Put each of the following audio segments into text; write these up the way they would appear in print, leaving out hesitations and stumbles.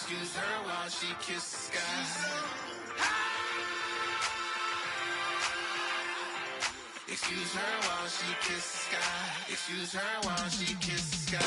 Excuse her while she kisses the sky. Excuse her while she kisses the sky. Excuse her while she kisses the sky.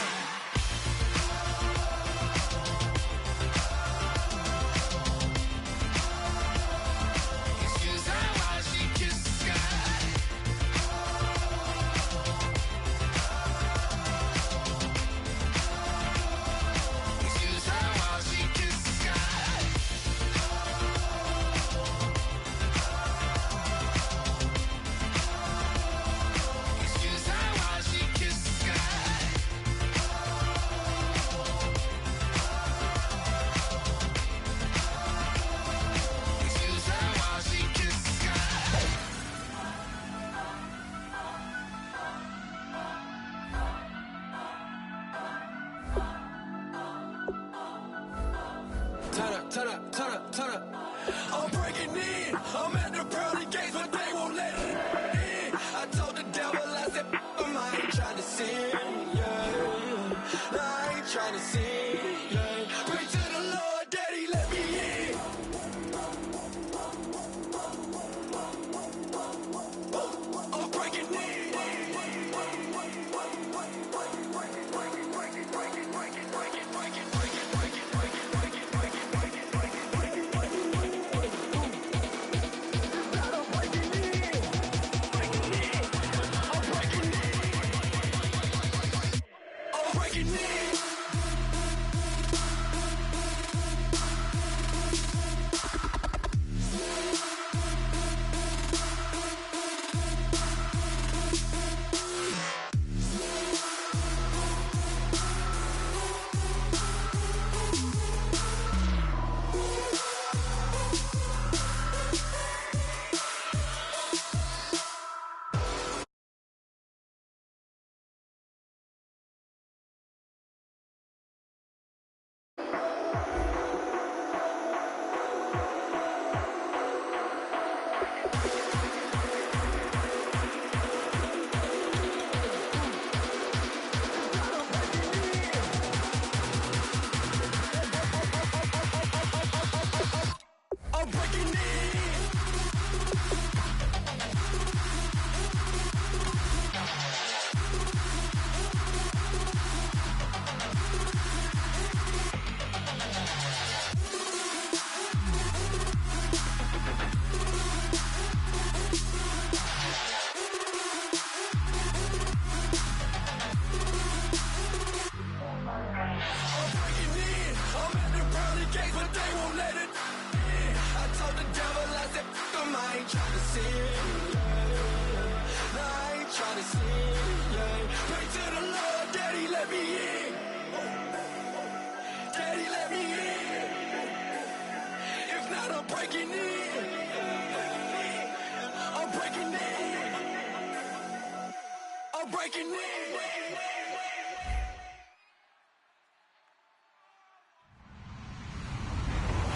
Turn up. I'm breaking in. I'm at the pearly gates, but they won't let me in. I told the devil, I said, I ain't trying to sin. Yeah. I ain't trying to sin. Yeah. Pray to the Lord, Daddy, let me in. I'm breaking in.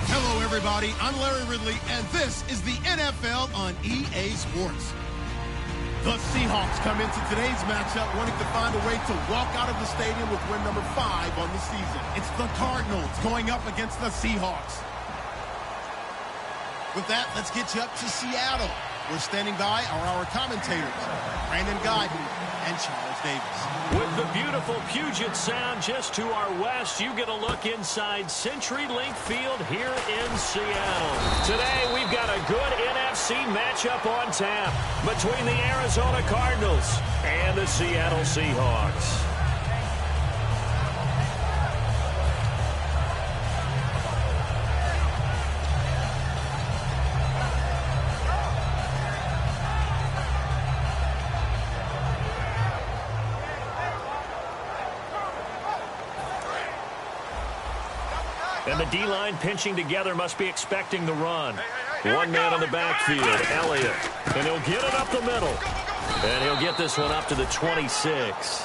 Hello, everybody. I'm Larry Ridley, and this is the NFL on EA Sports. The Seahawks come into today's matchup wanting to find a way to walk out of the stadium with win number 5 on the season. It's the Cardinals going up against the Seahawks. With that, let's get you up to Seattle. We're standing by are our commentators, Brandon Guyton and Charles Davis. With the beautiful Puget Sound just to our west, you get a look inside CenturyLink Field here in Seattle. Today, we've got a good NFC matchup on tap between the Arizona Cardinals and the Seattle Seahawks. And the D-line pinching together must be expecting the run. One man in the backfield, Elliott. And he'll get it up the middle. And he'll get this one up to the 26.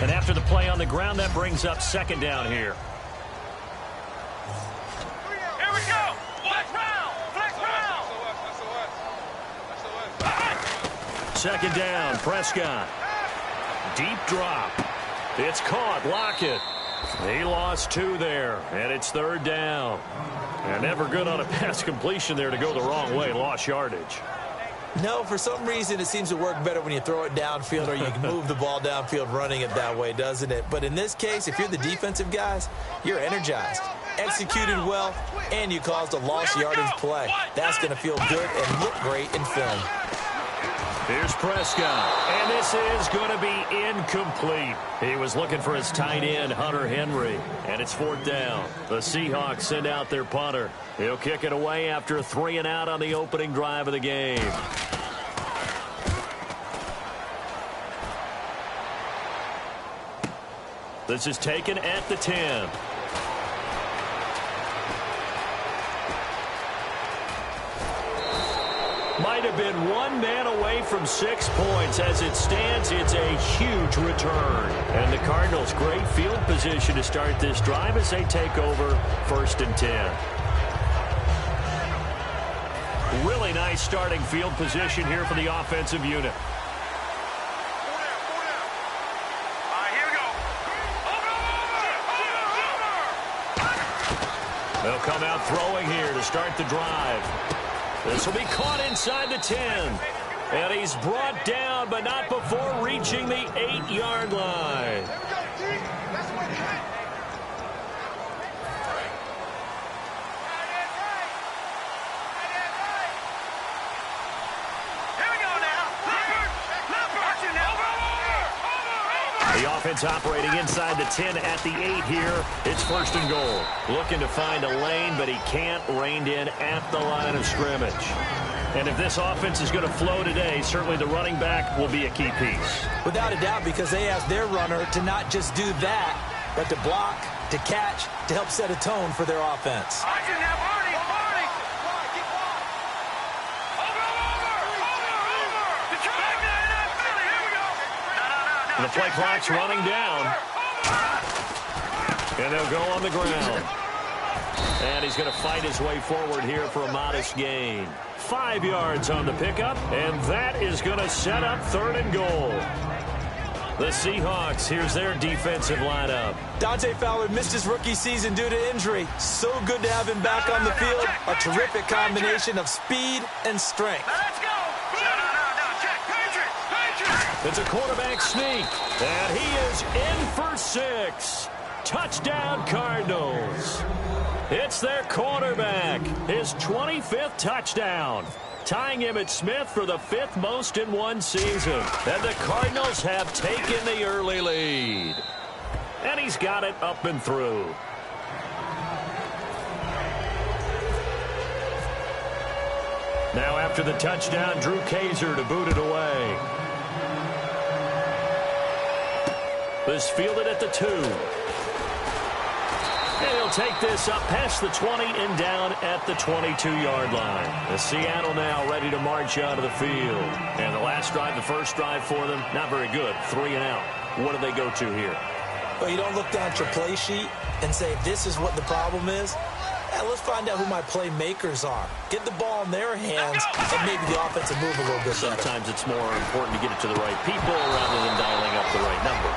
And after the play on the ground, that brings up second down here. Here we go. Flex round. Flex round. second down. Prescott. Deep drop. It's caught. Lockett. He lost 2 there, and it's third down. And never good on a pass completion there to go the wrong way. Lost yardage. No, for some reason it seems to work better when you throw it downfield or you can move the ball downfield running it that way, doesn't it? But in this case, if you're the defensive guys, you're energized, executed well, and you caused a lost yardage play. That's going to feel good and look great in film. Here's Prescott, and this is going to be incomplete. He was looking for his tight end, Hunter Henry, and it's fourth down. The Seahawks send out their punter. He'll kick it away after a 3 and out on the opening drive of the game. This is taken at the 10. Might have been one man away from 6 points. As it stands, it's a huge return. And the Cardinals, great field position to start this drive as they take over 1st and 10. Really nice starting field position here for the offensive unit. They'll come out throwing here to start the drive. This will be caught inside the 10. And he's brought down, but not before reaching the 8-yard line. The offense operating inside the 10 at the 8 here. It's 1st and goal. Looking to find a lane, but he can't. Reined in at the line of scrimmage. And if this offense is going to flow today, certainly the running back will be a key piece. Without a doubt, because they asked their runner to not just do that, but to block, to catch, to help set a tone for their offense. The play clock's running down. And they'll go on the ground. And he's going to fight his way forward here for a modest gain. 5 yards on the pickup, and that is going to set up 3rd and goal. The Seahawks, here's their defensive lineup. Dante Fowler missed his rookie season due to injury. So good to have him back on the field. A terrific combination of speed and strength. It's a quarterback sneak, and he is in for 6. Touchdown, Cardinals. It's their quarterback, his 25th touchdown, tying him at Smith for the 5th most in one season. And the Cardinals have taken the early lead. And he's got it up and through. Now after the touchdown, Drew Kaiser to boot it away. This fielded at the 2. And he'll take this up past the 20 and down at the 22-yard line. The Seattle now ready to march out of the field. And the last drive, the first drive for them, not very good. 3 and out. What do they go to here? Well, you don't look down at your play sheet and say, this is what the problem is. Let's find out who my playmakers are. Get the ball in their hands, and maybe the offense will move a little bit better. Sometimes it's more important to get it to the right people rather than dialing up the right number.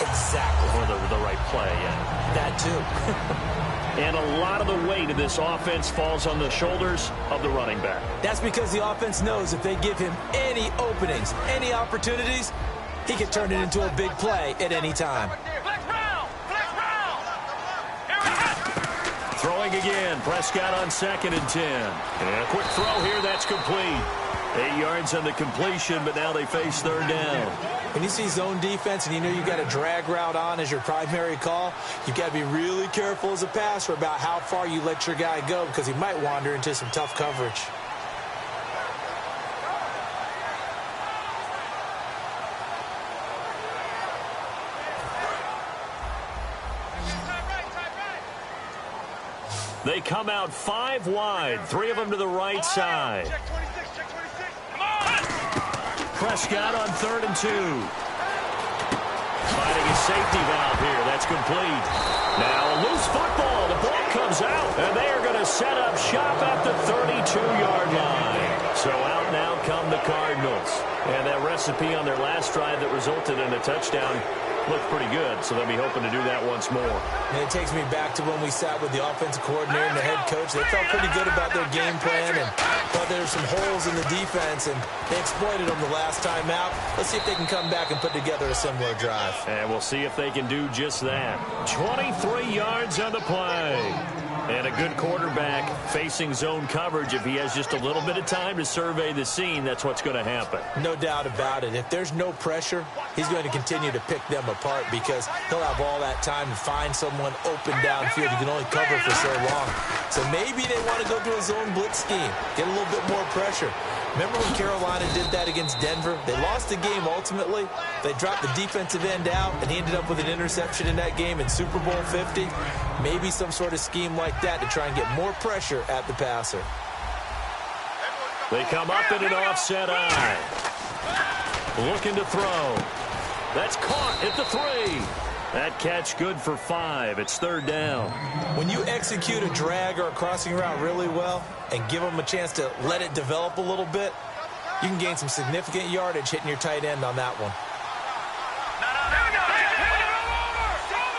Exactly. Or the right play, yeah. That too. And a lot of the weight of this offense falls on the shoulders of the running back. That's because the offense knows if they give him any openings, any opportunities, he can turn it into a big play at any time. Throwing again. Prescott on 2nd and 10. And a quick throw here. That's complete. 8 yards on the completion, but now they face 3rd down. When you see zone defense and you know you've got a drag route on as your primary call, you've got to be really careful as a passer about how far you let your guy go because he might wander into some tough coverage. They come out 5 wide, 3 of them to the right side. Prescott on 3rd and 2. Finding a safety valve here. That's complete. Now a loose football. The ball comes out, and they are going to set up shop at the 32-yard line. So out now come the Cardinals. And that recipe on their last drive that resulted in a touchdown looked pretty good, so they'll be hoping to do that once more. And it takes me back to when we sat with the offensive coordinator and the head coach. They felt pretty good about their game plan and thought there were some holes in the defense, and they exploited them the last time out. Let's see if they can come back and put together a similar drive. And we'll see if they can do just that. 23 yards on the play. And a good quarterback facing zone coverage. If he has just a little bit of time to survey the scene, that's what's going to happen. No doubt about it. If there's no pressure, he's going to continue to pick them apart because he'll have all that time to find someone open downfield. He can only cover for so long. So maybe they want to go to a zone blitz scheme, get a little bit more pressure. Remember when Carolina did that against Denver? They lost the game ultimately. They dropped the defensive end out, and he ended up with an interception in that game in Super Bowl 50. Maybe some sort of scheme like that to try and get more pressure at the passer. They come up in an offset eye. Looking to throw. That's caught at the 3. That catch good for 5. It's 3rd down. When you execute a drag or a crossing route really well and give them a chance to let it develop a little bit, you can gain some significant yardage hitting your tight end on that one.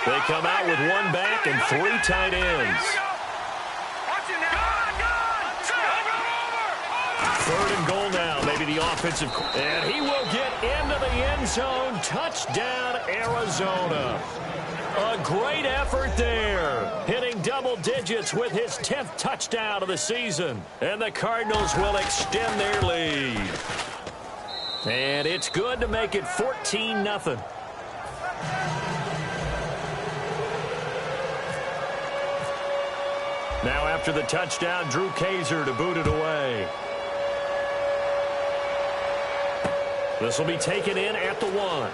They come out with 1 back and 3 tight ends. 3rd and goal now. Maybe the offensive. And he will get into the end zone. Touchdown, Arizona. A great effort there. Hitting double digits with his 10th touchdown of the season. And the Cardinals will extend their lead. And it's good to make it 14-0. Now after the touchdown, Drew Kaiser to boot it away. This will be taken in at the 1.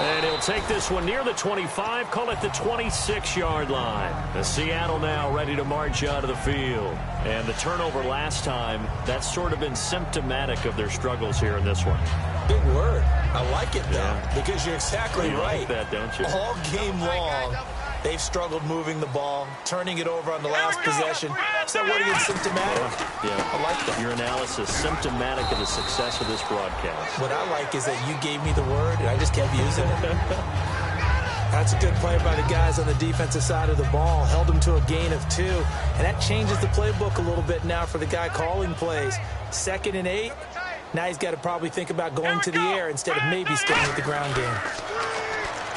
And he'll take this one near the 25, call it the 26-yard line. The Seattle now ready to march out of the field. And the turnover last time, that's sort of been symptomatic of their struggles here in this one. Big word. I like it, though, because you're exactly right. You like that, don't you? All game long, they've struggled moving the ball, turning it over on the last possession. Is that what is symptomatic? Yeah. I like that. Your analysis, symptomatic of the success of this broadcast. What I like is that you gave me the word, and I just kept using it. That's a good play by the guys on the defensive side of the ball. Held them to a gain of 2. And that changes the playbook a little bit now for the guy calling plays. 2nd and 8. Now he's got to probably think about going to the air instead of maybe staying with the ground game.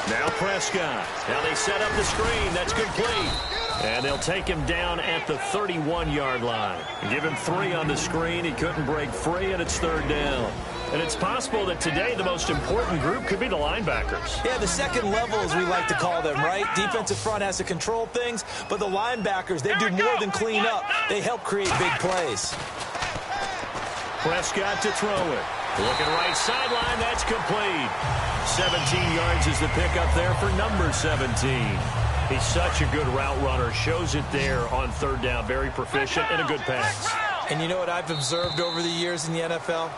Now Prescott. Now they set up the screen. That's complete. And they'll take him down at the 31-yard line. Give him 3 on the screen. He couldn't break free, and it's 3rd down. And it's possible that today the most important group could be the linebackers. Yeah, the second level, as we like to call them, right? Defensive front has to control things, but the linebackers, they do more than clean up. They help create big plays. Prescott to throw it. Looking right sideline, that's complete. 17 yards is the pickup there for number 17. He's such a good route runner. Shows it there on 3rd down. Very proficient and a good pass. And you know what I've observed over the years in the NFL?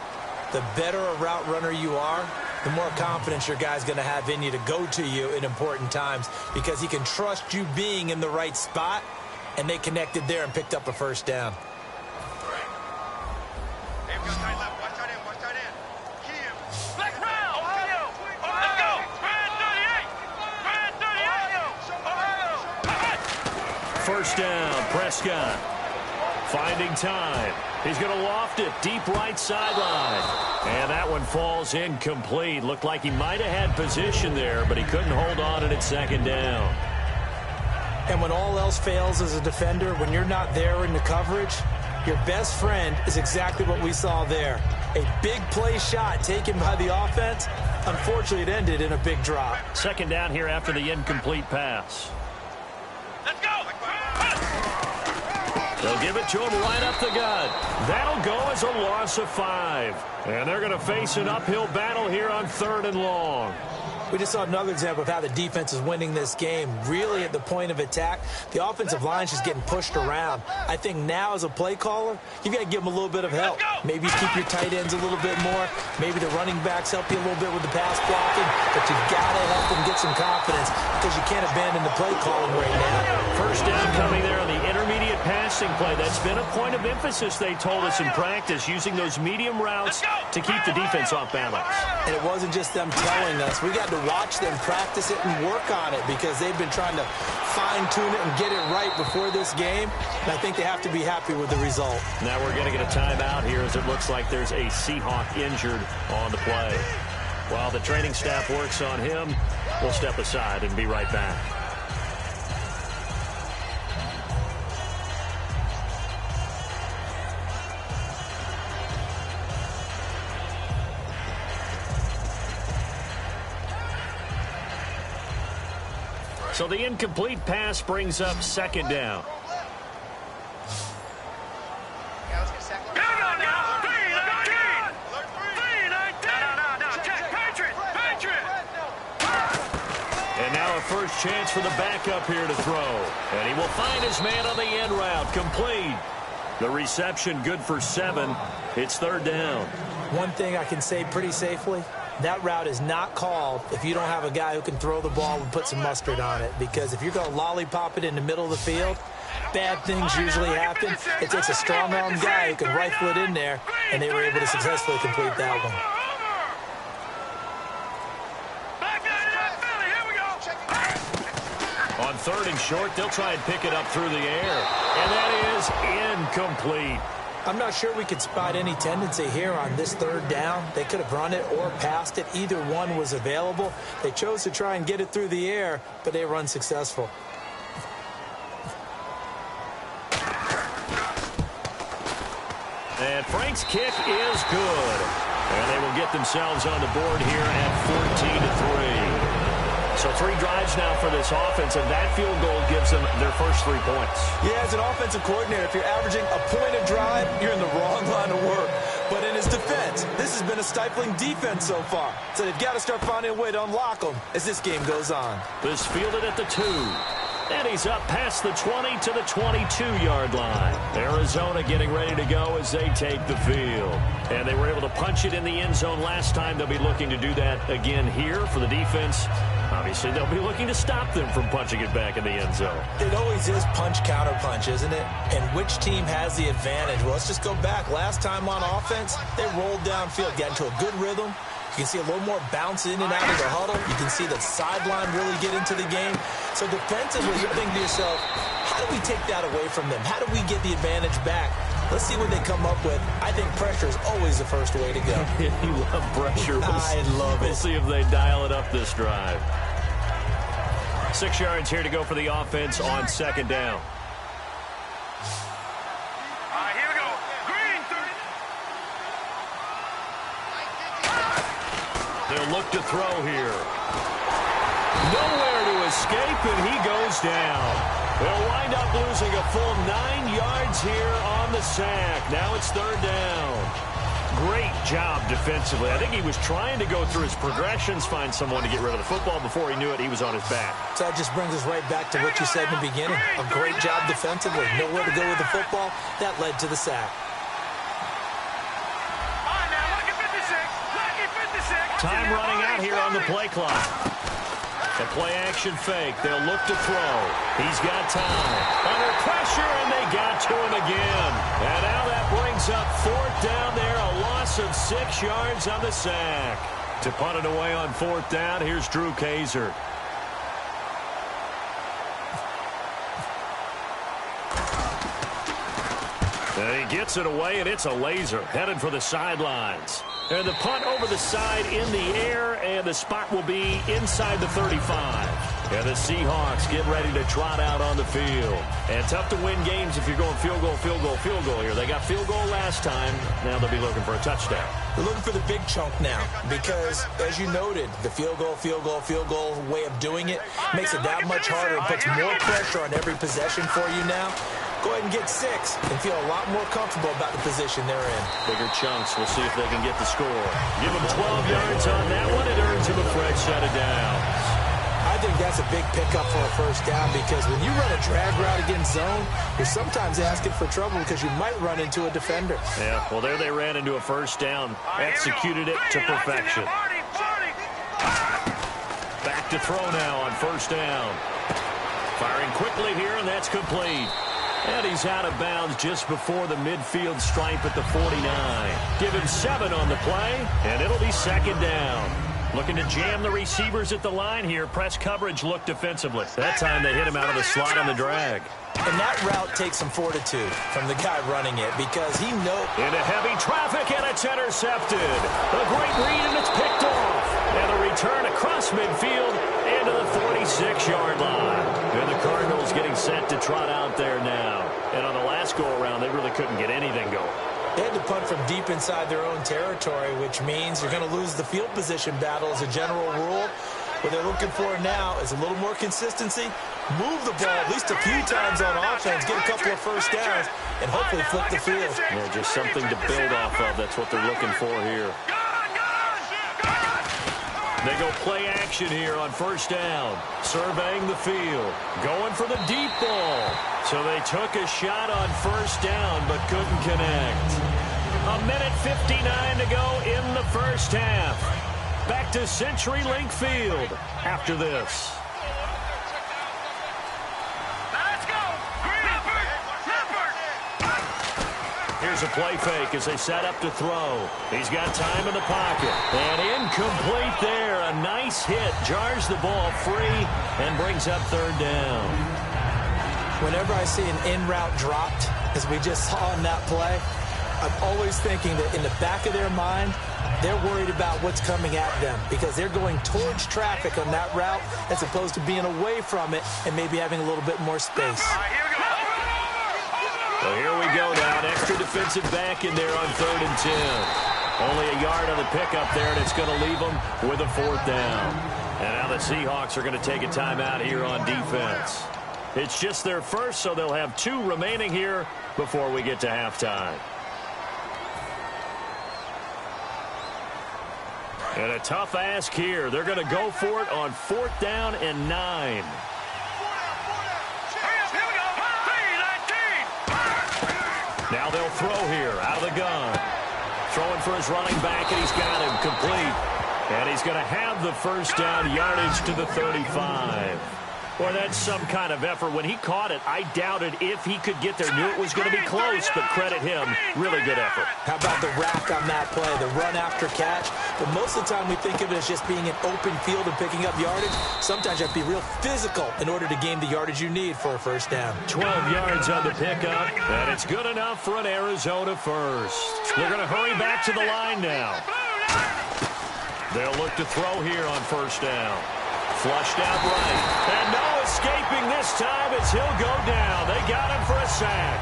The better a route runner you are, the more confidence your guy's going to have in you to go to you in important times because he can trust you being in the right spot, and they connected there and picked up a 1st down. First down, Prescott. Finding time. He's going to loft it deep right sideline. And that one falls incomplete. Looked like he might have had position there, but he couldn't hold on and it's 2nd down. And when all else fails as a defender, when you're not there in the coverage, your best friend is exactly what we saw there. A big play shot taken by the offense. Unfortunately, it ended in a big drop. 2nd down here after the incomplete pass. They'll give it to him right up the gut. That'll go as a loss of 5. And they're going to face an uphill battle here on 3rd and long. We just saw another example of how the defense is winning this game. Really at the point of attack, the offensive line is just getting pushed around. I think now as a play caller, you've got to give them a little bit of help. Maybe keep your tight ends a little bit more. Maybe the running backs help you a little bit with the pass blocking. But you've got to help them get some confidence because you can't abandon the play calling right now. First down coming there on the intermediate passing play. That's been a point of emphasis, they told us in practice, using those medium routes to keep the defense off balance. And it wasn't just them telling us. We got to watch them practice it and work on it because they've been trying to fine-tune it and get it right before this game. And I think they have to be happy with the result. Now we're going to get a timeout here as it looks like there's a Seahawk injured on the play. While the training staff works on him, we'll step aside and be right back. So the incomplete pass brings up second down. And now a first chance for the backup here to throw. And he will find his man on the end route. Complete. The reception good for 7. It's third down. One thing I can say pretty safely, that route is not called if you don't have a guy who can throw the ball and put some mustard on it. Because if you're going to lollipop it in the middle of the field, bad things usually happen. It takes a strong-armed guy who can rifle it in there, and they were able to successfully complete that one. On third and short, they'll try and pick it up through the air. And that is incomplete. I'm not sure we could spot any tendency here on this third down. They could have run it or passed it. Either one was available. They chose to try and get it through the air, but they were unsuccessful. And Frank's kick is good. And they will get themselves on the board here at 14-3. So 3 drives now for this offense, and that field goal gives them their first 3 points. Yeah, as an offensive coordinator, if you're averaging a point a drive, you're in the wrong line of work. But in his defense, this has been a stifling defense so far. So they've got to start finding a way to unlock them as this game goes on. This fielded at the 2. And he's up past the 20 to the 22-yard line. Arizona getting ready to go as they take the field. And they were able to punch it in the end zone last time. They'll be looking to do that again here for the defense. Obviously, they'll be looking to stop them from punching it back in the end zone. It always is punch-counter-punch, isn't it? And which team has the advantage? Well, let's just go back. Last time on offense, they rolled downfield, got into a good rhythm. You can see a little more bounce in and out of the huddle. You can see the sideline really get into the game. So defensively, you think to yourself, how do we take that away from them? How do we get the advantage back? Let's see what they come up with. I think pressure is always the first way to go. You love pressure. I love it. We'll see if they dial it up this drive. 6 yards here to go for the offense on second down. They'll look to throw here. Nowhere to escape, and he goes down. They'll wind up losing a full 9 yards here on the sack. Now it's third down. Great job defensively. I think he was trying to go through his progressions, find someone to get rid of the football. Before he knew it, he was on his back. So that just brings us right back to what you said in the beginning. A great job defensively. Nowhere to go with the football. That led to the sack. Time running out here on the play clock. The play action fake. They'll look to throw. He's got time. Under pressure, and they got to him again. And now that brings up fourth down there. A loss of 6 yards on the sack. To punt it away on fourth down, here's Drew Kaiser. And he gets it away, and it's a laser. Headed for the sidelines. And the punt over the side in the air, and the spot will be inside the 35. And the Seahawks get ready to trot out on the field. And tough to win games if you're going field goal, field goal, field goal here. They got field goal last time. Now they'll be looking for a touchdown. They're looking for the big chunk now because, as you noted, the field goal way of doing it makes it that much harder. It puts more pressure on every possession for you now. Go ahead and get 6 and feel a lot more comfortable about the position they're in. Bigger chunks. We'll see if they can get the score. Give them 12 yards on that one. It earns him a fresh set of downs. I think that's a big pickup for a first down because when you run a drag route against zone, you're sometimes asking for trouble because you might run into a defender. Yeah, well, there they ran into a first down. Executed it to perfection. Back to throw now on first down. Firing quickly here, and that's complete. And he's out of bounds just before the midfield stripe at the 49. Give him 7 on the play, and it'll be second down. Looking to jam the receivers at the line here. Press coverage look defensively. That time they hit him out of the slot on the drag. And that route takes some fortitude from the guy running it because he knows. Into heavy traffic, and it's intercepted. A great read, and it's picked off. And a return across midfield into the 46-yard line. And the Cardinals getting set to trot out there now. And on the last go-around, they really couldn't get anything going. They had to punt from deep inside their own territory, which means you're going to lose the field position battle as a general rule. What they're looking for now is a little more consistency, move the ball at least a few times on offense, get a couple of first downs, and hopefully flip the field. Yeah, just something to build off of. That's what they're looking for here. They go play action here on first down, surveying the field, going for the deep ball. So they took a shot on first down but couldn't connect. 1:59 to go in the first half. Back to CenturyLink Field after this. Let's go! Here's a play fake as they set up to throw. He's got time in the pocket. And incomplete there. A nice hit. Jars the ball free and brings up third down. Whenever I see an in-route dropped, as we just saw in that play, I'm always thinking that in the back of their mind, they're worried about what's coming at them because they're going towards traffic on that route as opposed to being away from it and maybe having a little bit more space. So here we go now. An extra defensive back in there on 3rd and 10. Only a yard on the pickup there, and it's going to leave them with a 4th down. And now the Seahawks are going to take a timeout here on defense. It's just their first, so they'll have 2 remaining here before we get to halftime. And a tough ask here. They're going to go for it on 4th down and 9. Now they'll throw here out of the gun. Throwing for his running back, and he's got him complete. And he's going to have the first down, yardage to the 35. Boy, that's some kind of effort. When he caught it, I doubted if he could get there. Knew it was going to be close, but credit him. Really good effort. How about the rack on that play, the run after catch? But most of the time we think of it as just being an open field and picking up yardage. Sometimes you have to be real physical in order to gain the yardage you need for a first down. 12 yards on the pickup, and it's good enough for an Arizona first. They're going to hurry back to the line now. They'll look to throw here on first down. Flushed out right. And no escaping this time as he'll go down. They got him for a sack.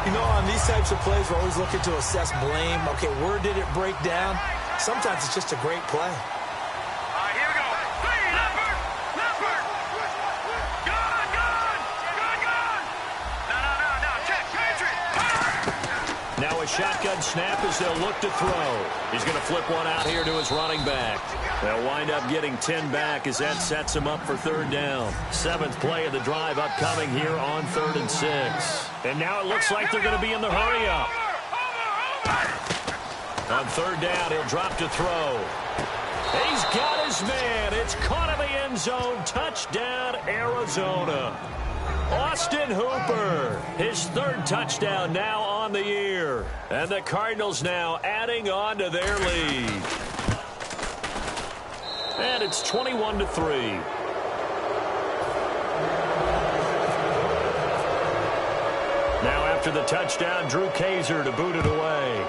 You know, on these types of plays, we're always looking to assess blame. Okay, where did it break down? Sometimes it's just a great play. Here we go. Leopard. Gun. No. Check. Patriot. Now a shotgun snap as they'll look to throw. He's going to flip one out here to his running back. They'll wind up getting 10 back as that sets them up for 3rd down. 7th play of the drive upcoming here on 3rd and 6. And now it looks like they're going to be in the hurry-up. On 3rd down, he'll drop to throw. He's got his man. It's caught in the end zone. Touchdown, Arizona. Austin Hooper, his 3rd touchdown now on the year. And the Cardinals now adding on to their lead. And it's 21-3. Now after the touchdown, Drew Kaiser to boot it away.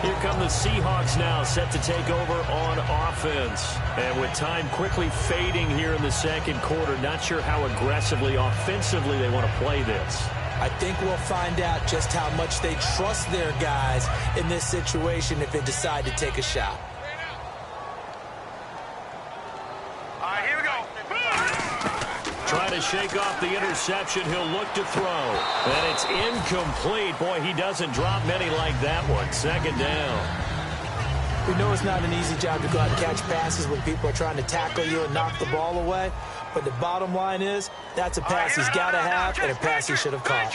Here come the Seahawks now, set to take over on offense. And with time quickly fading here in the 2nd quarter, not sure how aggressively, offensively they want to play this. I think we'll find out just how much they trust their guys in this situation if they decide to take a shot. Here we go. Trying to shake off the interception. He'll look to throw. And it's incomplete. Boy, he doesn't drop many like that one. 2nd down. We know it's not an easy job to go out and catch passes when people are trying to tackle you and knock the ball away. But the bottom line is, that's a pass he's got to have and a pass he should have caught.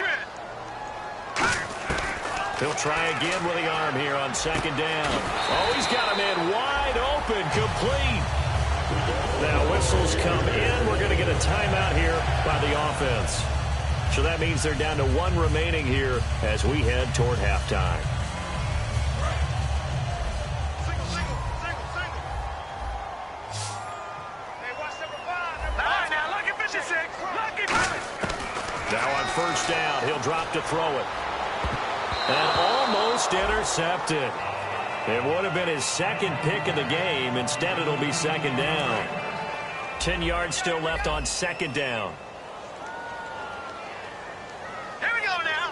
He'll try again with the arm here on 2nd down. Oh, he's got a man wide open, complete. whistles come in. We're going to get a timeout here by the offense. So that means they're down to 1 remaining here as we head toward halftime. Now on first down, he'll drop to throw it. And almost intercepted. It would have been his second pick of the game. Instead, it'll be second down. 10 yards still left on second down. Here we go now.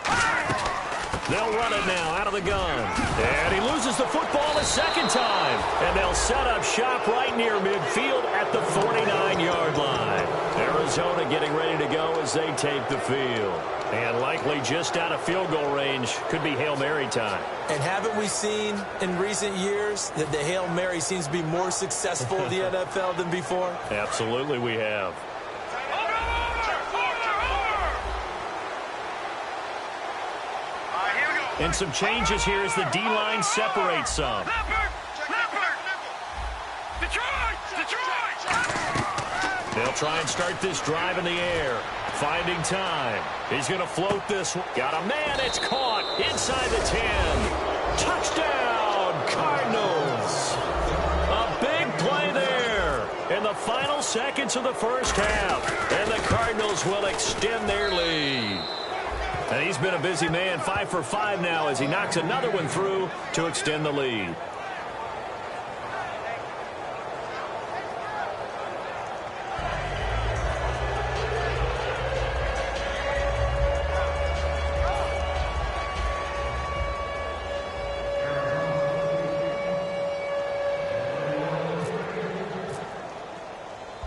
They'll run it now out of the gun. And he loses the football a second time. And they'll set up shop right near midfield at the 49-yard line. Arizona getting ready to go as they take the field. And likely just out of field goal range. Could be Hail Mary time. And haven't we seen in recent years that the Hail Mary seems to be more successful in the NFL than before? Absolutely we have. And some changes here as the D-line separates some. They'll try and start this drive in the air. Finding time. He's going to float this one. Got a man. It's caught inside the 10. Touchdown, Cardinals. A big play there in the final seconds of the first half. And the Cardinals will extend their lead. And he's been a busy man, 5 for 5 now as he knocks another one through to extend the lead.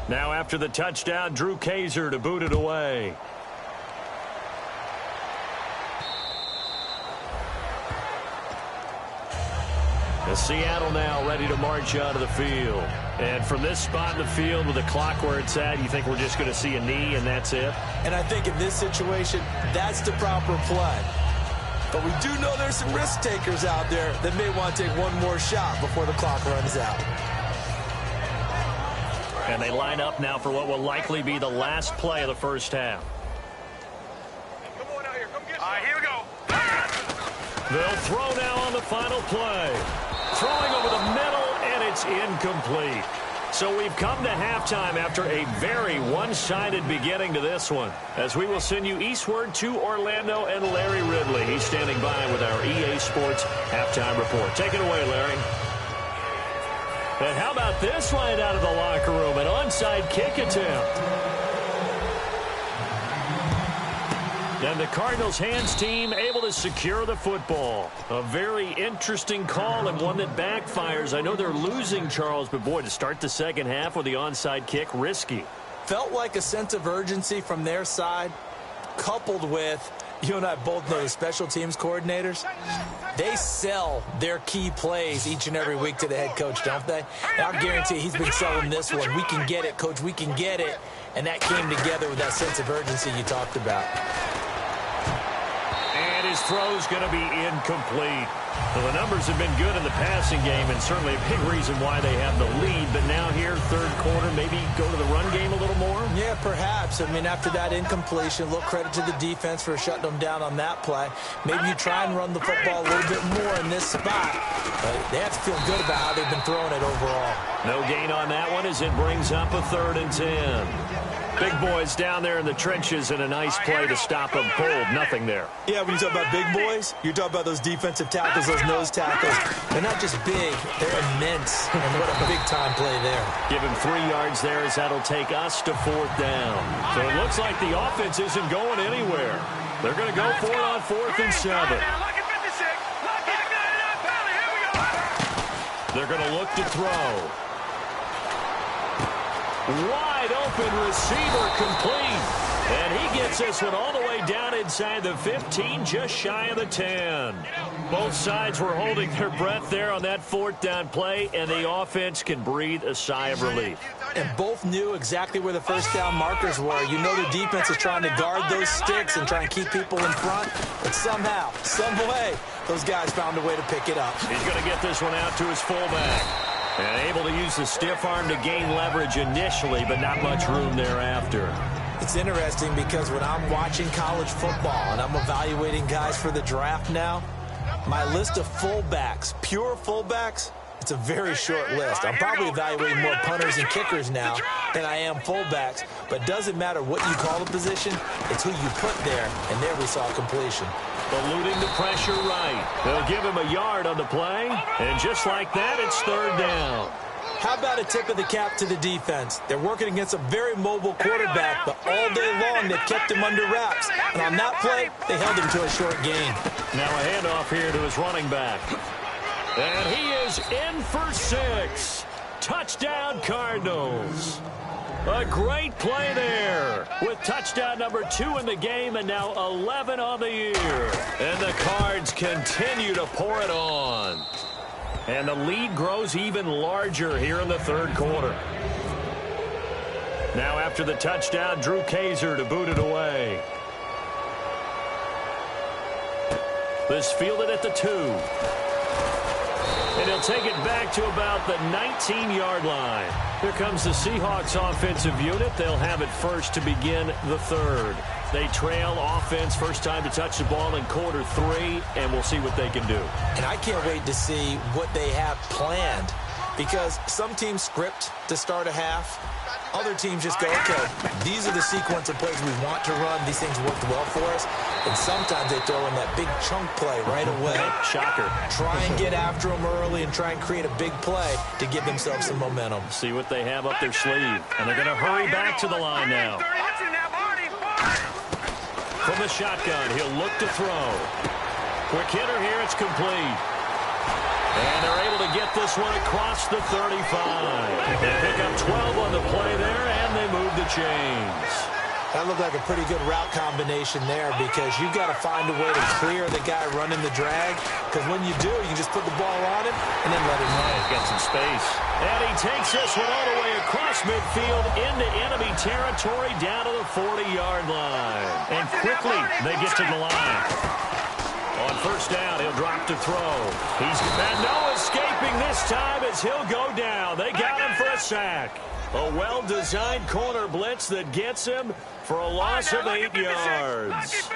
Now after the touchdown, Drew Kaiser to boot it away. Seattle now ready to march out of the field. And from this spot in the field with the clock where it's at, you think we're just going to see a knee and that's it? And I think in this situation, that's the proper play. But we do know there's some risk takers out there that may want to take one more shot before the clock runs out. And they line up now for what will likely be the last play of the first half. Come on out here. Come get some. All right, here we go. They'll throw now on the final play. Throwing over the middle, and it's incomplete. So we've come to halftime after a very one-sided beginning to this one, as we will send you eastward to Orlando and Larry Ridley. He's standing by with our EA Sports halftime report. Take it away, Larry. And how about this line out of the locker room? An onside kick attempt. And the Cardinals hands team able to secure the football. A very interesting call and one that backfires. I know they're losing, Charles, but boy, to start the second half with the onside kick, risky. Felt like a sense of urgency from their side, coupled with, you and I both know the special teams coordinators. They sell their key plays each and every week to the head coach, don't they? And I'll guarantee he's been selling this one. We can get it, coach. We can get it. And that came together with that sense of urgency you talked about. And his throw's going to be incomplete. Well, the numbers have been good in the passing game and certainly a big reason why they have the lead. But now here, third quarter, maybe go to the run game a little more? Yeah, perhaps. I mean, after that incompletion, a little credit to the defense for shutting them down on that play. Maybe you try and run the football a little bit more in this spot. But they have to feel good about how they've been throwing it overall. No gain on that one as it brings up a 3rd and 10. Big boys down there in the trenches and a nice play to stop them cold. Nothing there. Yeah, when you talk about big boys, you're talking about those defensive tackles, those nose tackles. They're not just big, they're immense. And what a big-time play there. Give him 3 yards there as that'll take us to 4th down. So it looks like the offense isn't going anywhere. They're going to go for it on 4th and 7. They're going to look to throw. Wide open receiver complete. And he gets this one all the way down inside the 15, just shy of the 10. Both sides were holding their breath there on that 4th down play, and the offense can breathe a sigh of relief. And both knew exactly where the first down markers were. You know the defense is trying to guard those sticks and try and keep people in front. But somehow, some way, those guys found a way to pick it up. He's going to get this one out to his fullback. And able to use the stiff arm to gain leverage initially, but not much room thereafter. It's interesting because when I'm watching college football and I'm evaluating guys for the draft now, my list of fullbacks, pure fullbacks, it's a very short list. I'm probably evaluating more punters and kickers now than I am fullbacks, but it doesn't matter what you call the position, it's who you put there, and there we saw completion. Eluding the pressure right. They'll give him a yard on the play, and just like that, it's third down. How about a tip of the cap to the defense? They're working against a very mobile quarterback, but all day long they've kept him under wraps. And on that play, they held him to a short gain. Now a handoff here to his running back. And he is in for 6. Touchdown, Cardinals. A great play there with touchdown number 2 in the game and now 11 on the year. And the Cards continue to pour it on. And the lead grows even larger here in the third quarter. Now after the touchdown, Drew Kaiser to boot it away. This fielded at the 2. And he'll take it back to about the 19-yard line. Here comes the Seahawks offensive unit. They'll have it first to begin the third. They trail offense first time to touch the ball in quarter 3, and we'll see what they can do. And I can't wait to see what they have planned, because some teams script to start a half. Other teams just go, okay, these are the sequence of plays we want to run. These things worked well for us. And sometimes they throw in that big chunk play right away. Shocker. Try and get after them early and try and create a big play to give themselves some momentum. See what they have up their sleeve. And they're going to hurry back to the line now. From the shotgun, he'll look to throw. Quick hitter here, it's complete. And they're able to get this one across the 35. They pick up 12 on the play there, and they move the chains. That looked like a pretty good route combination there, because you've got to find a way to clear the guy running the drag, because when you do, you can just put the ball on him and then let him run. He's got some space. And he takes this one all the way across midfield into enemy territory down to the 40-yard line. And quickly, they get to the line. On first down, he'll drop to throw. He's got no escaping this time as he'll go down. They got him for a sack. A well-designed corner blitz that gets him for a loss of 8 yards.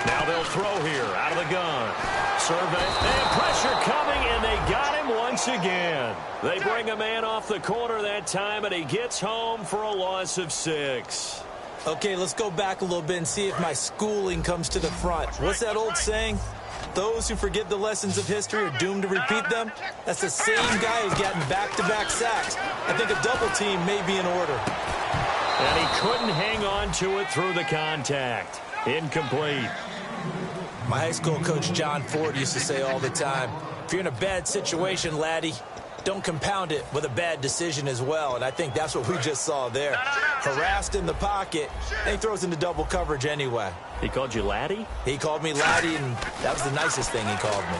Now they'll throw here out of the gun. Survey, and pressure coming, and they got him once again. They bring a man off the corner that time, and he gets home for a loss of 6. Okay, let's go back a little bit and see if my schooling comes to the front. What's that old saying? Those who forget the lessons of history are doomed to repeat them. That's the same guy who's gotten back-to-back sacks. I think a double team may be in order. And he couldn't hang on to it through the contact. Incomplete. My high school coach, John Ford, used to say all the time, if you're in a bad situation, laddie, don't compound it with a bad decision as well. And I think that's what we just saw there. Harassed in the pocket, and he throws into double coverage anyway. He called you laddie? He called me laddie, and that was the nicest thing he called me.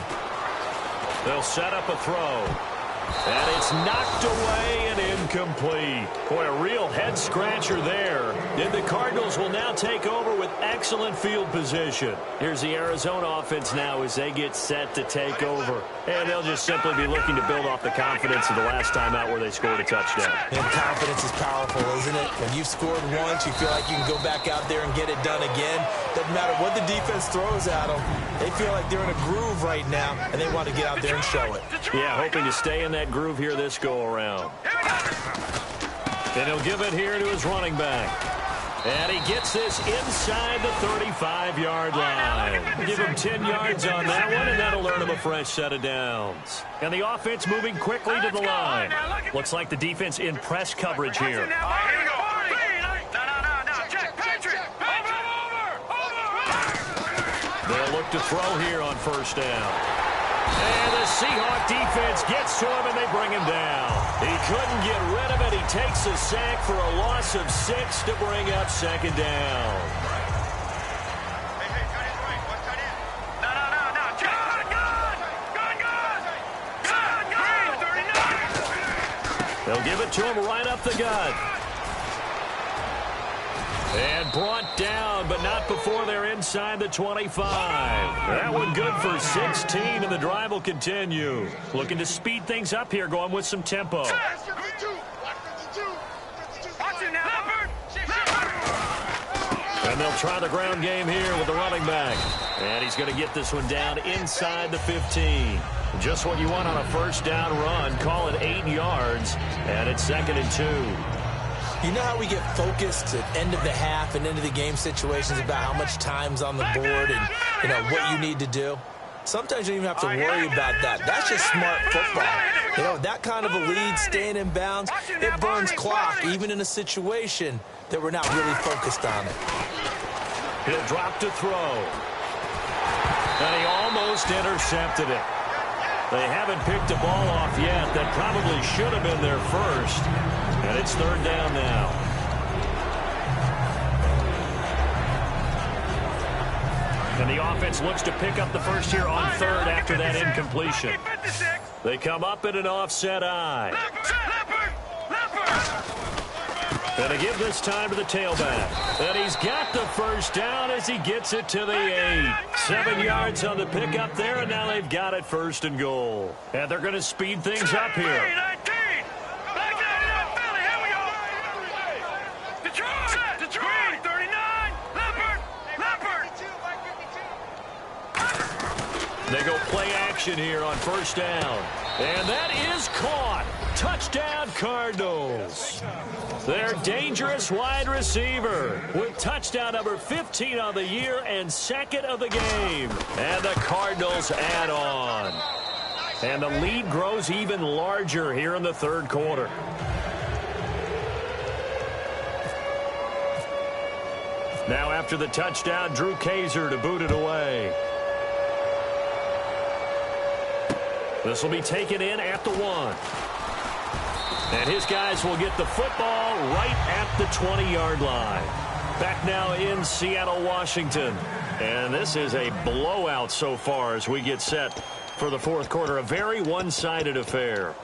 They'll set up a throw. And it's knocked away and incomplete. Boy, a real head-scratcher there. And the Cardinals will now take over with excellent field position. Here's the Arizona offense now as they get set to take over. And they'll just simply be looking to build off the confidence of the last time out where they scored a touchdown. And confidence is powerful, isn't it? When you've scored once, you feel like you can go back out there and get it done again. Doesn't matter what the defense throws at them. They feel like they're in a groove right now, and they want to get out there and show it. Yeah, hoping to stay in that groove here this go-around. And he'll give it here to his running back. And he gets this inside the 35-yard line. Give him 10 yards on that one, and that'll earn him a fresh set of downs. And the offense moving quickly to the line. Looks like the defense in press coverage here. They'll look to throw here on first down. And the Seahawk defense gets to him, and they bring him down. He couldn't get rid of it. He takes a sack for a loss of 6 to bring up second down. They'll give it to him right up the gut. And brought down, but not before they're inside the 25. That one good for 16, and the drive will continue. Looking to speed things up here, going with some tempo. And they'll try the ground game here with the running back. And he's going to get this one down inside the 15. Just what you want on a first down run. Call it 8 yards, and it's 2nd and 2. You know how we get focused at end of the half and into the game situations about how much time's on the board and, you know, what you need to do? Sometimes you don't even have to worry about that. That's just smart football. You know, that kind of a lead, staying in bounds, it burns clock, even in a situation that we're not really focused on it. He'll drop to throw. And he almost intercepted it. They haven't picked the ball off yet. That probably should have been their first. And it's 3rd down now. And the offense looks to pick up the first here on 3rd after that incompletion. They come up in an offset eye. And to give this time to the tailback. And he's got the first down as he gets it to the 8. 7 yards on the pickup there, and now they've got it 1st and goal. And they're going to speed things up here. They go play action here on 1st down. And that is caught. Touchdown, Cardinals. Their dangerous wide receiver with touchdown number 15 on the year and 2nd of the game. And the Cardinals add on. And the lead grows even larger here in the 3rd quarter. Now after the touchdown, Drew Kaiser to boot it away. This will be taken in at the 1. And his guys will get the football right at the 20-yard line. Back now in Seattle, Washington. And this is a blowout so far as we get set for the 4th quarter. A very one-sided affair.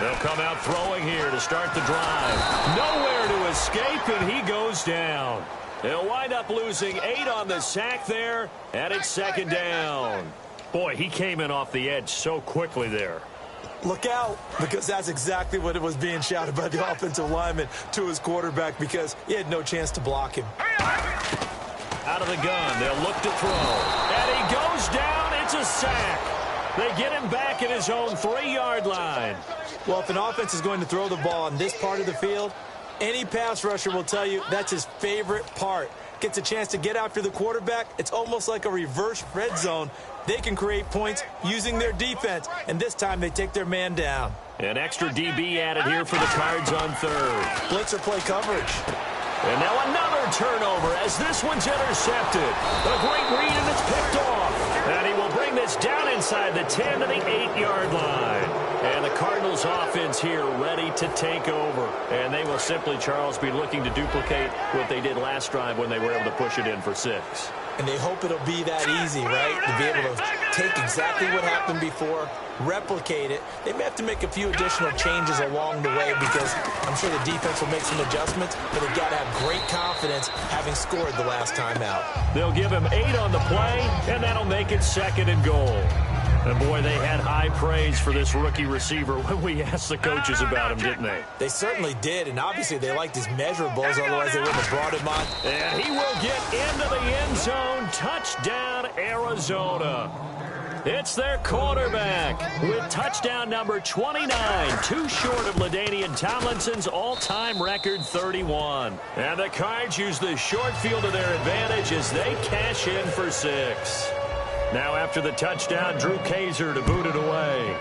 They'll come out throwing here to start the drive. Nowhere to escape, and he goes down. They'll wind up losing 8 on the sack there, and it's 2nd down. Boy, he came in off the edge so quickly there. Look out, because that's exactly what it was being shouted by the offensive lineman to his quarterback, because he had no chance to block him. Out of the gun, they'll look to throw. And he goes down. It's a sack. They get him back at his own 3-yard line. Well, if an offense is going to throw the ball on this part of the field, any pass rusher will tell you that's his favorite part. Gets a chance to get after the quarterback. It's almost like a reverse red zone. They can create points using their defense, and this time they take their man down. An extra DB added here for the Cards on 3rd. Blitzer play coverage. And now another turnover as this one's intercepted. A great read, and it's picked off. And he will bring this down inside the 10 to the 8-yard line. And the Cardinals offense here ready to take over. And they will simply, Charles, be looking to duplicate what they did last drive when they were able to push it in for 6. And they hope it'll be that easy, right? To be able to take exactly what happened before, replicate it. They may have to make a few additional changes along the way because I'm sure the defense will make some adjustments, but they've got to have great confidence having scored the last time out. They'll give him 8 on the play, and that'll make it 2nd and goal. And, boy, they had high praise for this rookie receiver when we asked the coaches about him, didn't they? They certainly did, and obviously they liked his measurables, otherwise they wouldn't have brought him on. And he will get into the end zone. Touchdown, Arizona. It's their quarterback with touchdown number 29, too short of LaDainian Tomlinson's all-time record 31. And the Cards use the short field to their advantage as they cash in for 6. Now after the touchdown, Drew Kaiser to boot it away.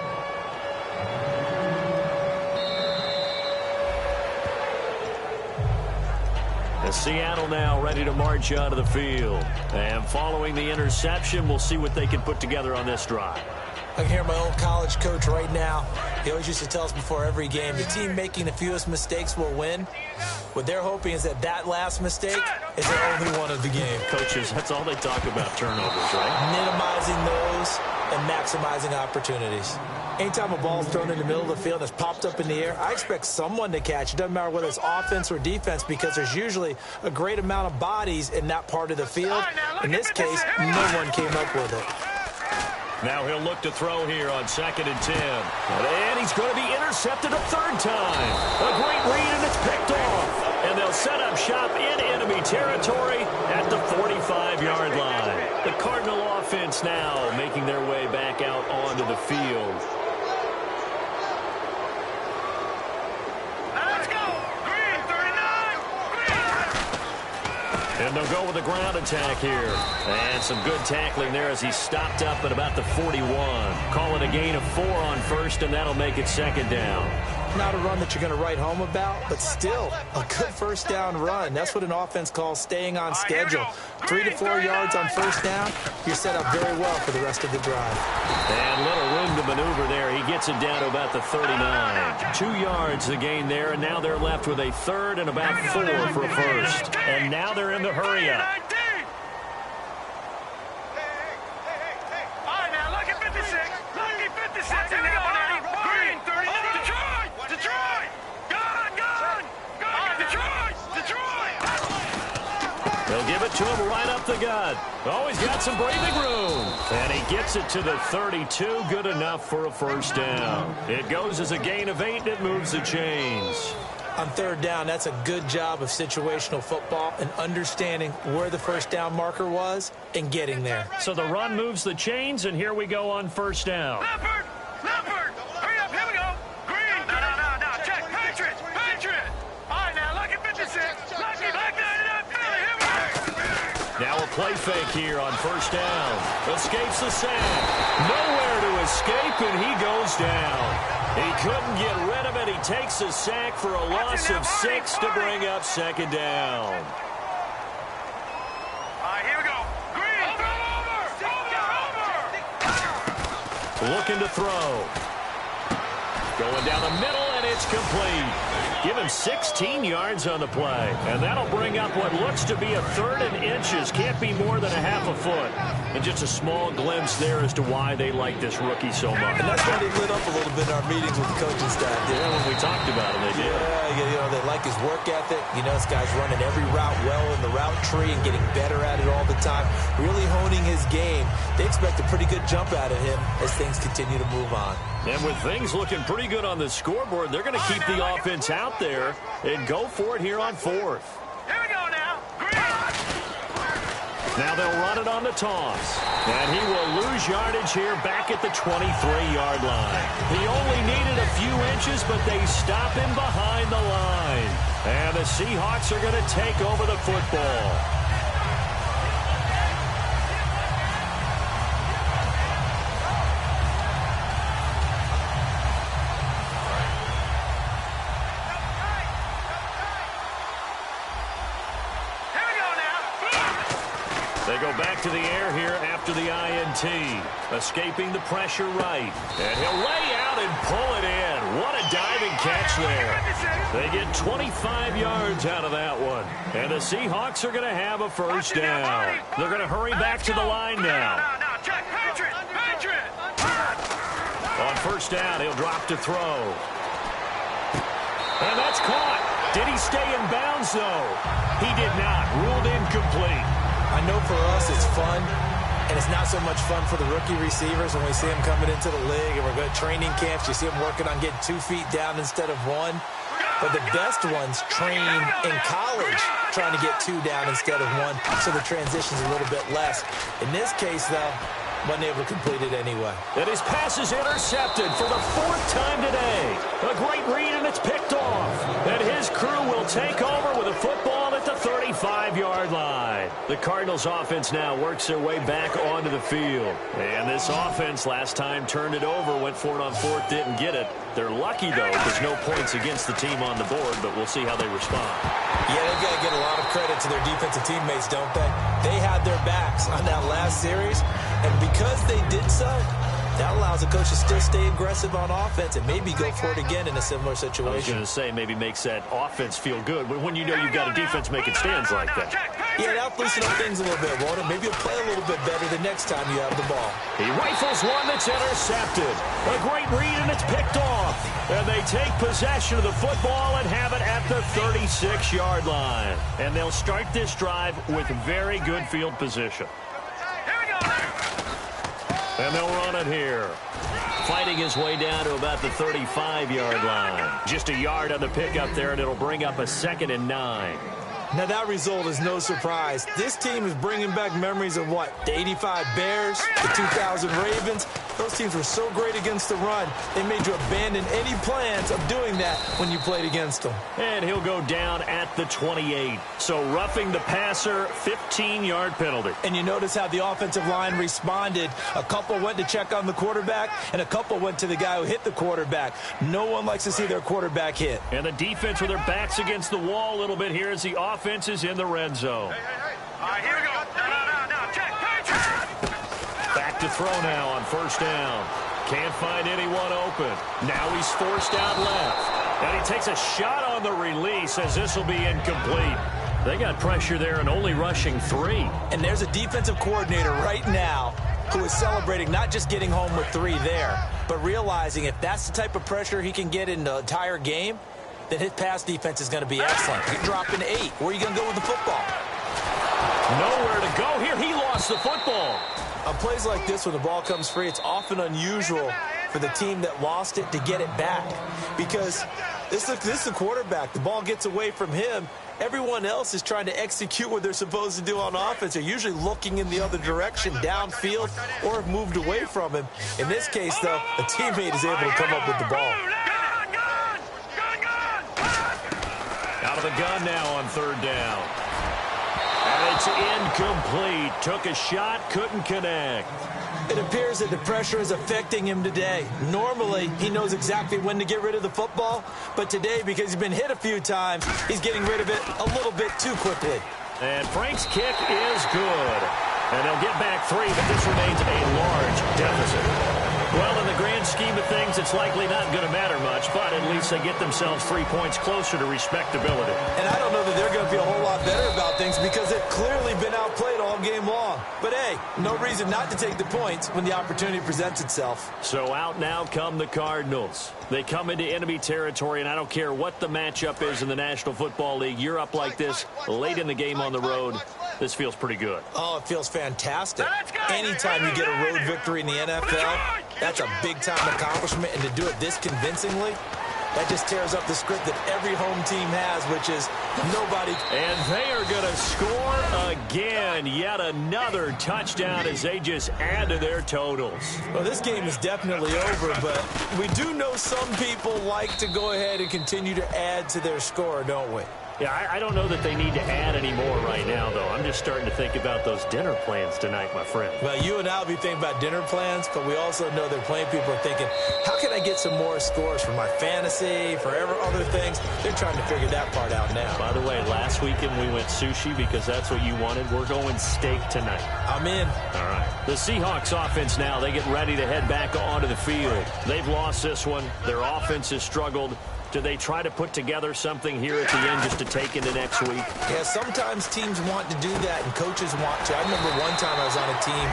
And Seattle now ready to march onto the field. And following the interception, we'll see what they can put together on this drive. I can hear my old college coach right now. He always used to tell us before every game, the team making the fewest mistakes will win. What they're hoping is that last mistake is their only one of the game. Coaches, that's all they talk about, turnovers, right? Minimizing those and maximizing opportunities. Anytime a ball is thrown in the middle of the field and it's popped up in the air, I expect someone to catch. It doesn't matter whether it's offense or defense, because there's usually a great amount of bodies in that part of the field. In this case, no one came up with it. Now he'll look to throw here on 2nd and 10. And he's going to be intercepted a third time. A great read, and it's picked off. And they'll set up shop in enemy territory at the 45-yard line. The Cardinal offense now making their way back out onto the field. And they'll go with a ground attack here. And some good tackling there as he stopped up at about the 41. Call it a gain of 4 on first, and that'll make it 2nd down. Not a run that you're going to write home about, but still a good first down run. That's what an offense calls staying on schedule. 3 to 4 yards on first down, you're set up very well for the rest of the drive. And little room to maneuver there. He gets it down to about the 39. 2 yards the gain there, and now they're left with a third and about 4 for a first. And now they're in the hurry up. They'll give it to him right up the gut. Oh, he's got some breathing room. And he gets it to the 32. Good enough for a first down. It goes as a gain of 8, and it moves the chains. On third down, that's a good job of situational football and understanding where the first down marker was and getting there. So the run moves the chains, and here we go on first down. Leopard! Hurry up, here we go! Green! No, check! Patriot! All right, now, lucky 56! Lucky 99, Philly, here we go! Now a play fake here on first down. Escapes the sack. Nowhere to escape, and he goes down. He couldn't get rid of it. He takes a sack for a loss of 6 to bring up 2nd down. All right, here we go. Green! Over! Looking to throw. Going down the middle, and it's complete. Give him 16 yards on the play. And that'll bring up what looks to be a 3rd and inches. Can't be more than a half a foot. And just a small glimpse there as to why they like this rookie so much. And that's why they lit up a little bit in our meetings with the coaching staff. Yeah, when we talked about him, they did. Yeah, they like his work ethic. You know, this guy's running every route well in the route tree and getting better at it all the time. Really honing his game. They expect a pretty good jump out of him as things continue to move on. And with things looking pretty good on the scoreboard, they're going to keep the offense out there and go for it here on 4th. Here we go now. Green! Now they'll run it on the toss. And he will lose yardage here back at the 23-yard line. He only needed a few inches, but they stop him behind the line. And the Seahawks are going to take over the football. They go back to the air here after the INT. Escaping the pressure right. And he'll lay out and pull it in. What a diving catch there. They get 25 yards out of that one. And the Seahawks are going to have a first down. They're going to hurry back to the line now. Check, Patriot! On first down, he'll drop to throw. And that's caught. Did he stay in bounds, though? He did not. Ruled incomplete. I know for us it's fun, and it's not so much fun for the rookie receivers when we see them coming into the league and we're going to training camps. You see them working on getting 2 feet down instead of 1. But the best ones train in college trying to get 2 down instead of 1, so the transition's a little bit less. In this case, though, wasn't able to complete it anyway. And his pass is intercepted for the 4th time today. A great read, and it's picked off. And his crew will take over with a football at the 35-yard line. The Cardinals offense now works their way back onto the field. And this offense last time turned it over, went for it on 4th, didn't get it. They're lucky, though, there's no points against the team on the board, but we'll see how they respond. Yeah, they've got to get a lot of credit to their defensive teammates, don't they? They had their backs on that last series, and because they did so, That allows the coach to still stay aggressive on offense and maybe go for it again in a similar situation. I was going to say maybe makes that offense feel good, but when you know you've got a defense making stands like that. Yeah, that'll loosen up things a little bit, won't it? Maybe you'll play a little bit better the next time you have the ball. He rifles one that's intercepted. A great read, and it's picked off. And they take possession of the football and have it at the 36-yard line. And they'll start this drive with very good field position. And they'll run it here. Fighting his way down to about the 35-yard line. Just a yard on the pickup there, and it'll bring up a 2nd and 9. Now, that result is no surprise. This team is bringing back memories of what? The 85 Bears, the 2000 Ravens. Those teams were so great against the run, they made you abandon any plans of doing that when you played against them. And he'll go down at the 28. So roughing the passer, 15-yard penalty. And you notice how the offensive line responded. A couple went to check on the quarterback, and a couple went to the guy who hit the quarterback. No one likes to see their quarterback hit. And the defense with their backs against the wall a little bit here as the offense is in the red zone. All right, here we go. No, check. Back to throw now on 1st down. Can't find anyone open. Now he's forced out left. And he takes a shot on the release as this will be incomplete. They got pressure there and only rushing 3. And there's a defensive coordinator right now who is celebrating not just getting home with 3 there, but realizing if that's the type of pressure he can get in the entire game, then his pass defense is going to be excellent. You're dropping 8. Where are you going to go with the football? Nowhere to go here. He lost the football. On plays like this, when the ball comes free, it's often unusual for the team that lost it to get it back. Because this is the quarterback. The ball gets away from him. Everyone else is trying to execute what they're supposed to do on offense. They're usually looking in the other direction, downfield, or have moved away from him. In this case, though, a teammate is able to come up with the ball. Out of the gun now on 3rd down. And it's incomplete. Took a shot, couldn't connect. It appears that the pressure is affecting him today. Normally, he knows exactly when to get rid of the football, but today, because he's been hit a few times, he's getting rid of it a little bit too quickly. And Frank's kick is good. And they'll get back 3, but this remains a large deficit. Well, in the grand scheme of things, it's likely not going to matter much, but at least they get themselves 3 points closer to respectability. And I don't know that they're going to feel a whole lot better about things because they've clearly been outplayed all game long. But, hey, no reason not to take the points when the opportunity presents itself. So out now come the Cardinals. They come into enemy territory, and I don't care what the matchup is in the National Football League. You're up like this late in the game on the road. This feels pretty good. Oh, it feels fantastic. Anytime you get a road victory in the NFL, that's a big-time accomplishment, and to do it this convincingly, that just tears up the script that every home team has, which is nobody. And they are going to score again. Yet another touchdown as they just add to their totals. Well, this game is definitely over, but we do know some people like to go ahead and continue to add to their score, don't we? Yeah, I don't know that they need to add any more right now, though. I'm just starting to think about those dinner plans tonight, my friend. Well, you and I will be thinking about dinner plans, but we also know that plenty of people are thinking, how can I get some more scores for my fantasy, for other things? They're trying to figure that part out now. By the way, last weekend we went sushi because that's what you wanted. We're going steak tonight. I'm in. All right. The Seahawks offense now, they get ready to head back onto the field. They've lost this one. Their offense has struggled. Do they try to put together something here at the end just to take into next week? Yeah, sometimes teams want to do that and coaches want to. I remember one time I was on a team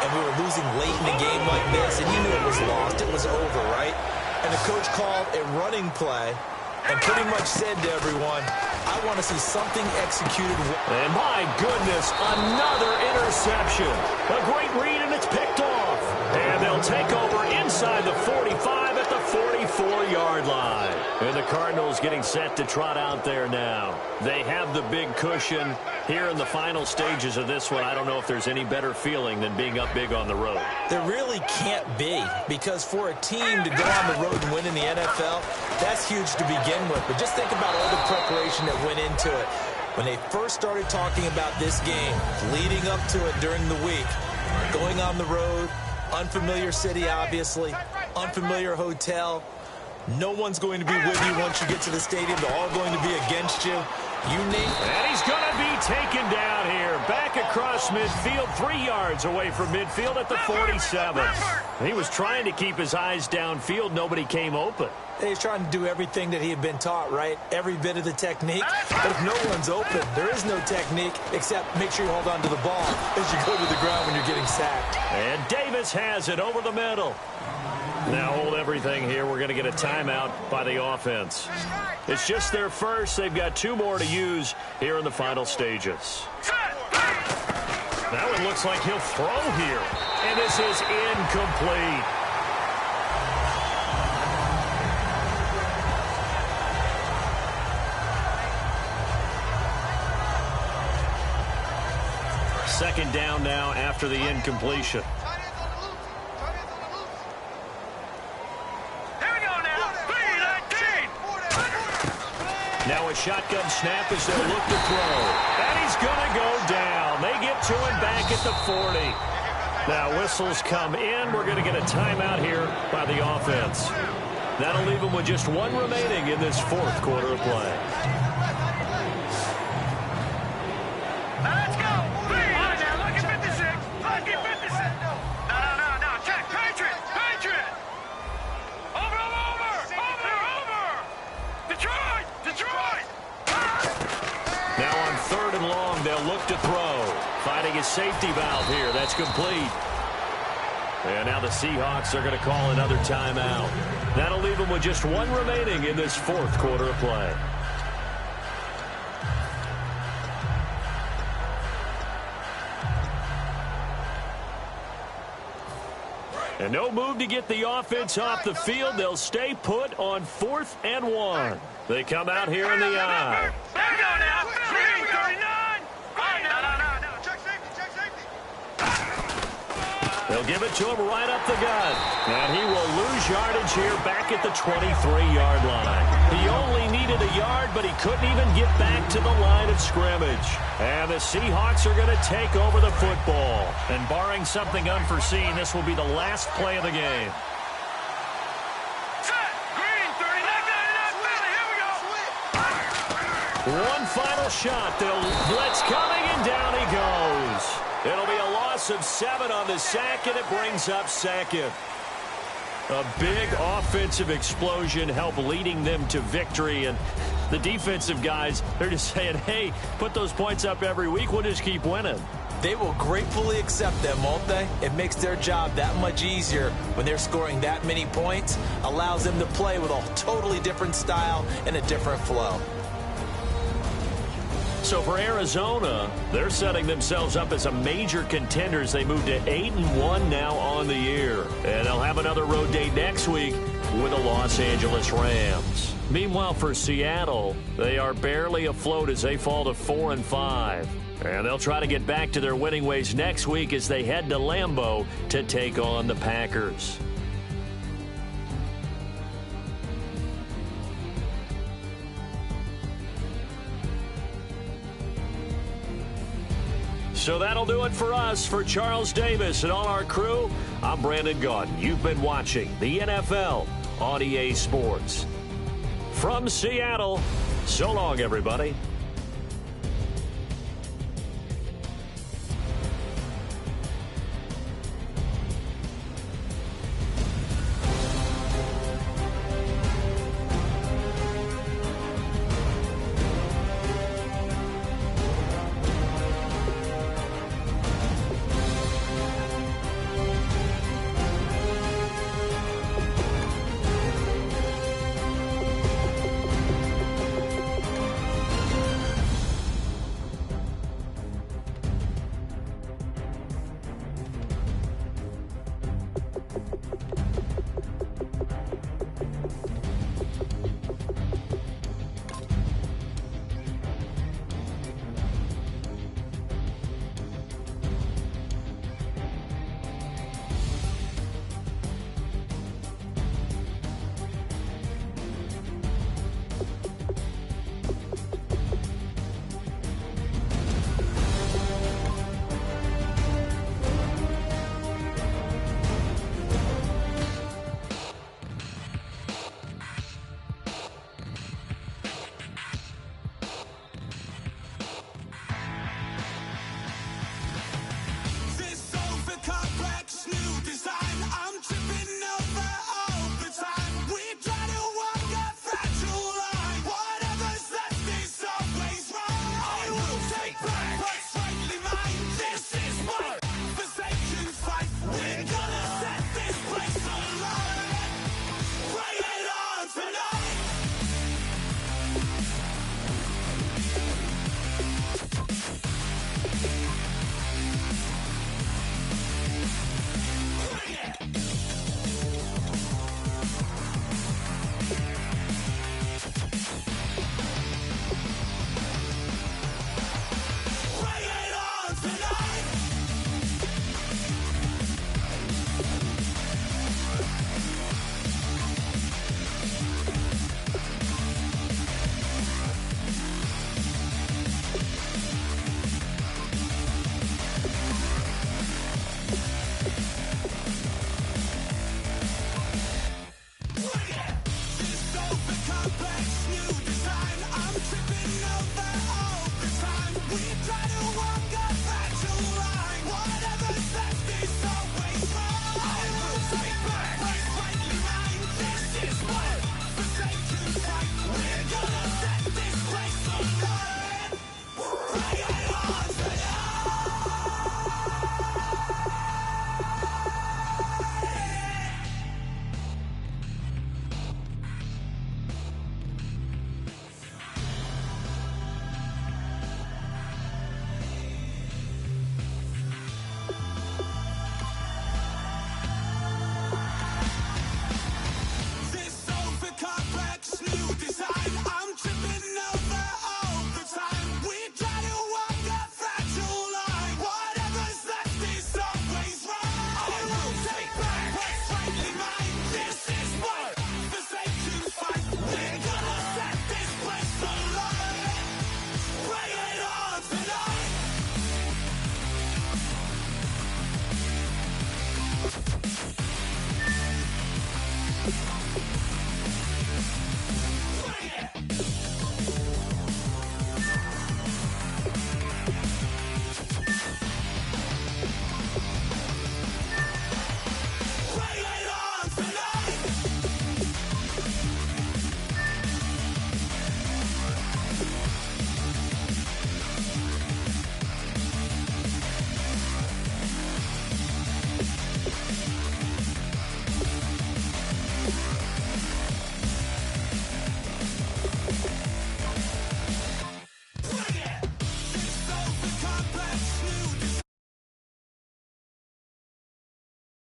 and we were losing late in the game like this, and you knew it was lost. It was over, right? And the coach called a running play and pretty much said to everyone, I want to see something executed. And my goodness, another interception. A great read, and it's picked off. And they'll take over inside the 45 at the 44-yard line. And the Cardinals getting set to trot out there now. They have the big cushion. Here in the final stages of this one, I don't know if there's any better feeling than being up big on the road. There really can't be, because for a team to go on the road and win in the NFL, that's huge to begin with. But just think about all the preparation that went into it. When they first started talking about this game, leading up to it during the week, going on the road, unfamiliar city, obviously, unfamiliar hotel. No one's going to be with you once you get to the stadium. They're all going to be against you. You name it. And he's going to be taken down here. Back across midfield, 3 yards away from midfield at the 47. He was trying to keep his eyes downfield. Nobody came open. He's trying to do everything that he had been taught, right? Every bit of the technique. But if no one's open, there is no technique except make sure you hold on to the ball as you go to the ground when you're getting sacked. And Davis has it over the middle. Now hold everything here. We're going to get a timeout by the offense. It's just their first. They've got 2 more to use here in the final stages. That one looks like he'll throw here. And this is incomplete. Second down now after the incompletion. Now a shotgun snap as they'll look to throw. And he's going to go down. They get to him back at the 40. Now whistles come in. We're going to get a timeout here by the offense. That'll leave them with just 1 remaining in this 4th quarter of play. Let's go. Now look at 56. Look at 56. No. Check. Patriot. Over. Detroit. Now on 3rd and long, they'll look to throw. Finding his safety valve here. That's complete. And now the Seahawks are going to call another timeout. That'll leave them with just 1 remaining in this 4th quarter of play. And no move to get the offense off the field. They'll stay put on 4th and 1. They come out here in the eye. There you go now. 39. No. Check safety. They'll give it to him right up the gut. And he will lose yardage here back at the 23-yard line. He only needed a yard, but he couldn't even get back to the line of scrimmage. And the Seahawks are going to take over the football. And barring something unforeseen, this will be the last play of the game. One final shot. They'll blitz coming, and down he goes. It'll be a loss of 7 on the sack, and it brings up 2nd. A big offensive explosion helped leading them to victory, and the defensive guys, they're just saying, hey, put those points up every week. We'll just keep winning. They will gratefully accept them, won't they? It makes their job that much easier when they're scoring that many points. Allows them to play with a totally different style and a different flow. So for Arizona, they're setting themselves up as a major contender as they move to 8-1 now on the year. And they'll have another road date next week with the Los Angeles Rams. Meanwhile, for Seattle, they are barely afloat as they fall to 4-5. And they'll try to get back to their winning ways next week as they head to Lambeau to take on the Packers. So that'll do it for us. For Charles Davis and all our crew, I'm Brandon Gaudin. You've been watching the NFL on EA Sports. From Seattle, so long, everybody.